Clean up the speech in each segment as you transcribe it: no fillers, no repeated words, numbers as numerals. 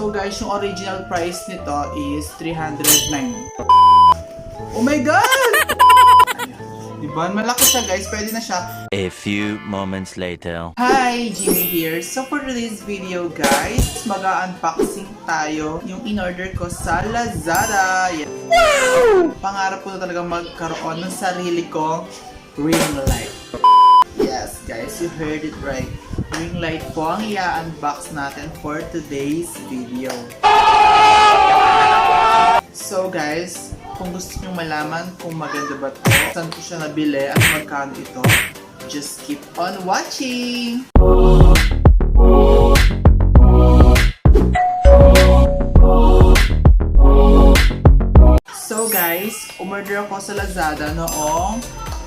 So guys, yung original price nito is 309. Oh my God! Diba? Malaki siya guys. Pwede na siya. A few moments later. Hi! Jimmy here. So for today's video guys, mag-unboxing tayo yung in-order ko sa Lazada. Yeah. Wow! Pangarap ko na talaga magkaroon ng sarili kong Ringlight. Yes guys, you heard it right. Ringlight po ang i-unbox natin for today's video. So guys, kung gusto nyo malaman kung maganda ba ito, saan ko siya nabili at magkano ito, just keep on watching! So guys, umorder ako sa Lazada noong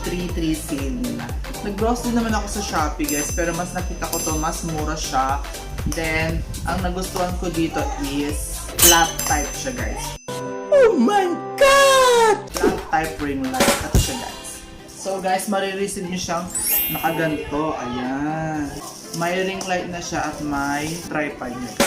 3/3 sale. Nag-browse din naman ako sa Shopee guys, pero mas nakita ko to mas mura siya. Then, ang nagustuhan ko dito is flat type siya guys. Oh my God! Flat type ring light. Ito siya guys. So guys, marireceive nyo siyang nakaganto. Ayan. May ring light na siya at may tripod niya.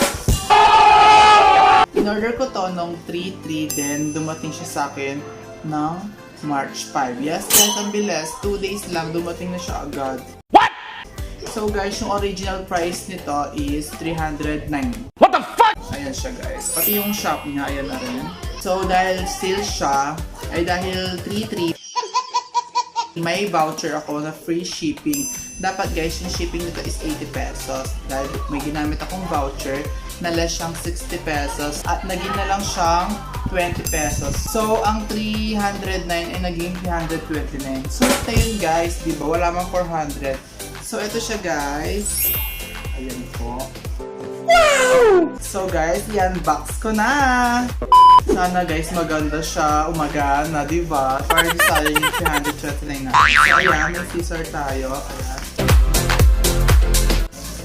In-order ko to nung 3/3, then dumating siya sa akin ng March 5. Yes guys, ang bilis. 2 days lang, dumating na siya agad. What? So guys, yung original price nito is 309. What the fuck? Ayan siya guys. Pati yung shop niya, ayan na rin. So dahil sale siya, ay dahil 3/3, may voucher ako na free shipping. Dapat guys, yung shipping nito is 80 pesos. Dahil may ginamit akong voucher na less siyang 60 pesos at naging na lang siyang 20 pesos. So, ang 309 ay naging 329. So, ito yun guys, diba? Wala mang 400. So, ito siya guys. Ayan po. Wow! So guys, i-unbox ko na! Sana guys, maganda siya, umagana, diba? Para di sayang yung 329 na. So, ayan, may scissor tayo. Ayan.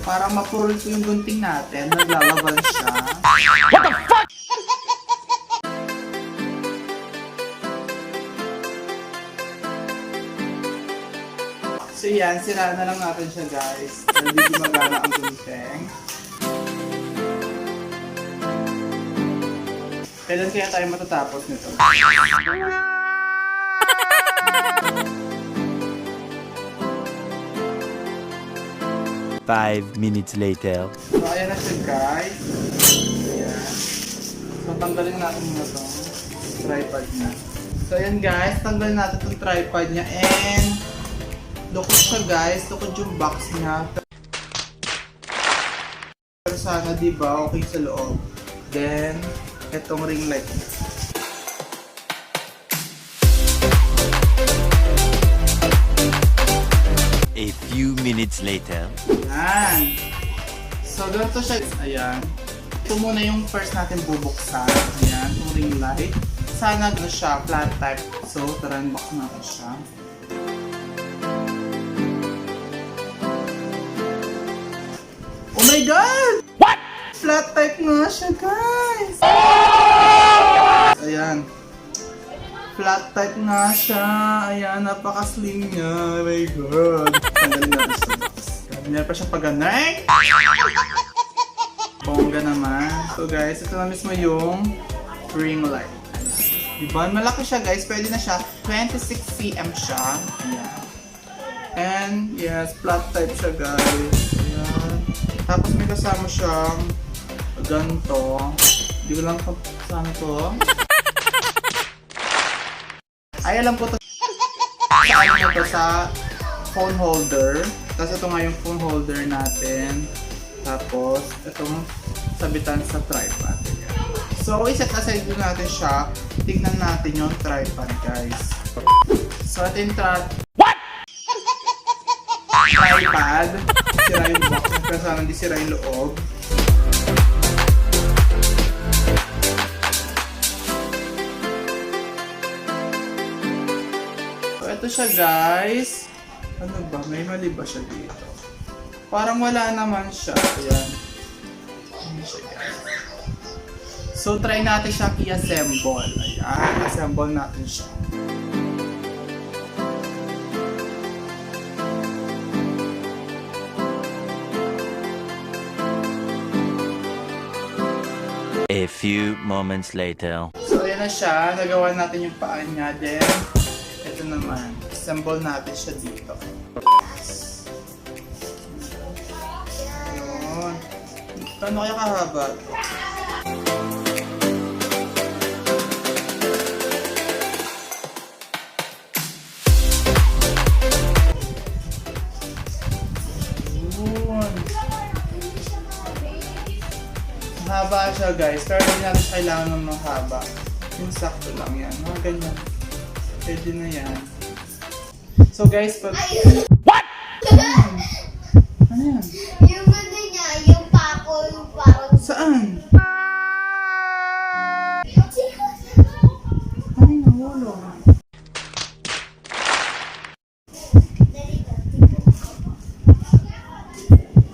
Para mapurol ko yung gunting natin, naglalaban siya. What the fuck? So yan, siraan na lang natin siya guys. Hindi gumagana ang gunting. Kailan kaya tayo matatapos nito? 5 minutes later. So ayan na siya guys. Ayan. So tanggalin natin muna itong tripod niya. So ayan guys, tanggalin natin itong tripod niya and lukot siya guys, lukot yung box niya. Pero sana diba okay sa loob. Then, itong ring light niya. A few minutes later. Ayan. So, ganito siya. Ayan. Ito muna yung first natin bubuksan. Ayan, yung ring light. Sana na siya, flat type. So, tara, unbox natin siya. Oh my God! What? Flat type nga siya, guys! Ayan. Flat type nga siya. Ayan, napaka-slim niya. Oh my God. Tanggalin natin siya. Meron pa siya pag-ganay. Bongga naman. So guys, ito na mismo yung ring light. Diba? Malaki siya guys. Pwede na siya. 26 cm siya. Ayan. And yes, flat type siya guys. Ayan. Tapos may kasama siyang ganito. Hindi ko lang kasama to. Ay, alam ko to sa ano to, sa phone holder. Tapos ito nga yung phone holder natin. Tapos itong sabitan sa tripod. So, iset aside din natin siya. Tignan natin yung tripod, guys. So, ito yung What? Tripod. Sira yung box. Pero sana hindi sira yung loob. Ito siya guys. Ano ba? May mali ba siya dito? Parang wala naman siya. Ayan. Ano siya guys? So try natin siyang i-assemble. Ayan. Assemble natin siya. few moments later. So, ayan na siya. Nagawa natin yung paan niya. Then, ito naman. Assemble natin siya dito. Ayun. Paano kaya kahaba? Mahaba siya guys, pero hindi natin siya kailangan ng mahaba. Yung sakto lang yan, mga ganyan. Pwede na yan. So guys, pag... What? Ano yan? Yung ano niya, yung pako, yung parang... Saan? Ay, nawala.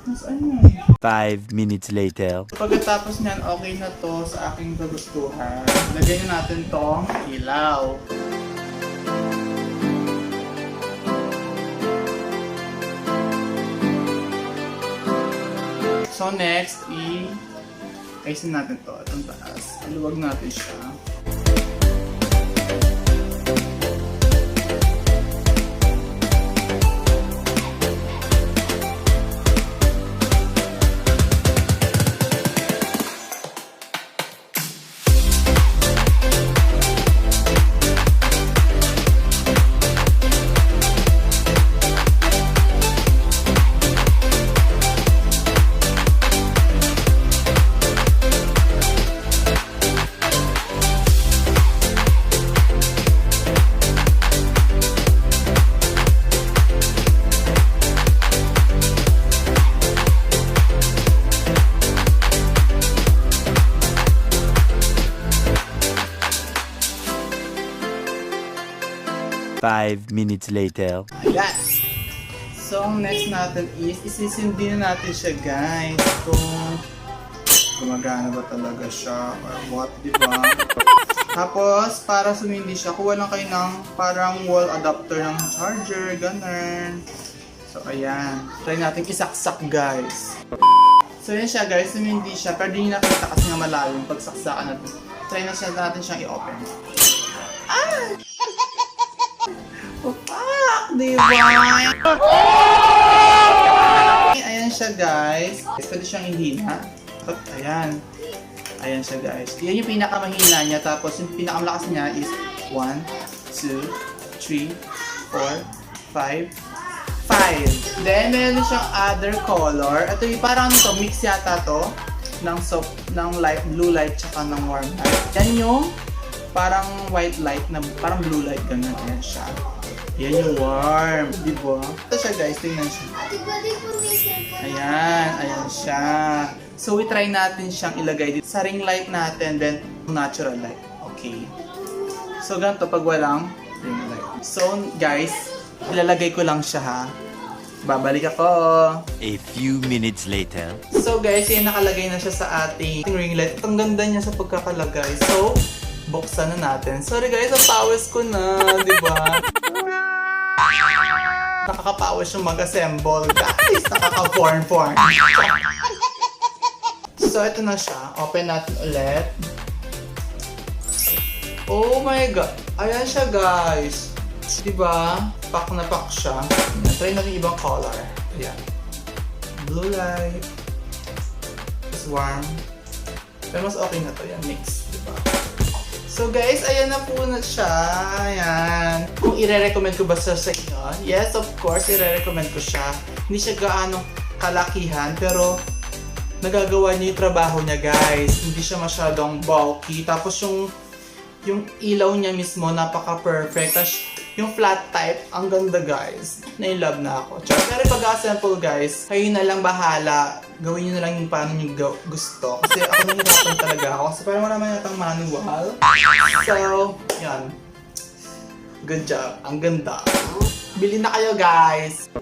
Nasaan yan? 5 minutes later. Pagkatapos niyan, okay na to sa aking kagustuhan. Lagyan na natin tong ilaw. So next, i-ayusin natin to. Itong taas. Iluwag natin siya. Five minutes later. Ayan. So, ang next natin is, isisindi na natin siya guys. Kung gumagana ba talaga siya or what, di ba? Tapos, para sumindi siya, kuha lang kayo ng parang wall adapter ng charger, ganun. So, ayan. Try natin isaksak guys. So, yan siya guys, sumindi siya. Pero di nyo nakita kasi nga malalim pag saksakan natin. Try natin siyang i-open. Ah! Oh, fuck! Diba? Ayan siya guys. Pwede siyang ihina. Ayan. Ayan siya guys. Yan yung pinakamahina niya. Tapos yung pinakamalakas niya is 1, 2, 3, 4, 5, 5. Then meron siyang other color. Ito yung parang to, mix yata to. Ng light, blue light tsaka ng warm light. Yan yung parang white light na parang blue light. Ganun. Ayan siya. Yan yung warm, di ba? Ito siya guys, tingnan siya. Ayan, ayan siya. So we try natin siyang ilagay dito sa ring light natin, then natural light. Okay. So ganito pag walang ring light. So guys, ilalagay ko lang siya ha. Babalik ako. A few minutes later. So guys, yan nakalagay na siya sa ating ring light. Ang ganda niya sa pagkakalagay. So, buksan na natin. Sorry guys, ang pawis ko na, di ba? Nakakapawis yung mag-assemble. Guys, nakaka-form. So, ito na siya. Open natin ulit. Oh my God. Ayan siya, guys. Diba? Pack na pack siya. Ayan. Try natin ibang color. Ayan. Blue light. Mas warm. Pero mas okay na to. Yan. Mix. Diba? So guys, ayan na po na siya. Ayan. Kung i-recommend ko ba siya sa inyo? Yes, of course, i-recommend ko siya. Hindi siya gaano kalakihan, pero nagagawa niya yung trabaho niya, guys. Hindi siya masyadong bulky. Tapos yung ilaw niya mismo, napaka-perfect. Tapos yung flat type, ang ganda, guys. Na-in-love na ako. Pero pag-assemble, guys, kayo na lang bahala. Gawin nyo na lang yung paano nyo gusto. Kasi ako nahirapan talaga ako. Kasi parang wala man yatang manual. So, yan. Good job. Ang ganda. Bili na kayo, guys.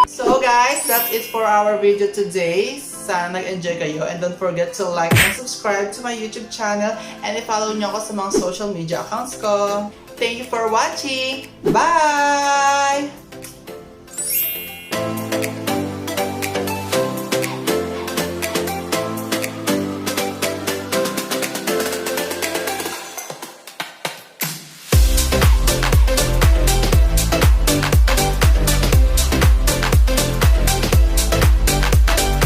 So, guys, that's it for our video today. Sana nag-enjoy kayo. And don't forget to like and subscribe to my YouTube channel. And i-follow nyo ako sa mga social media accounts ko. Thank you for watching. Bye!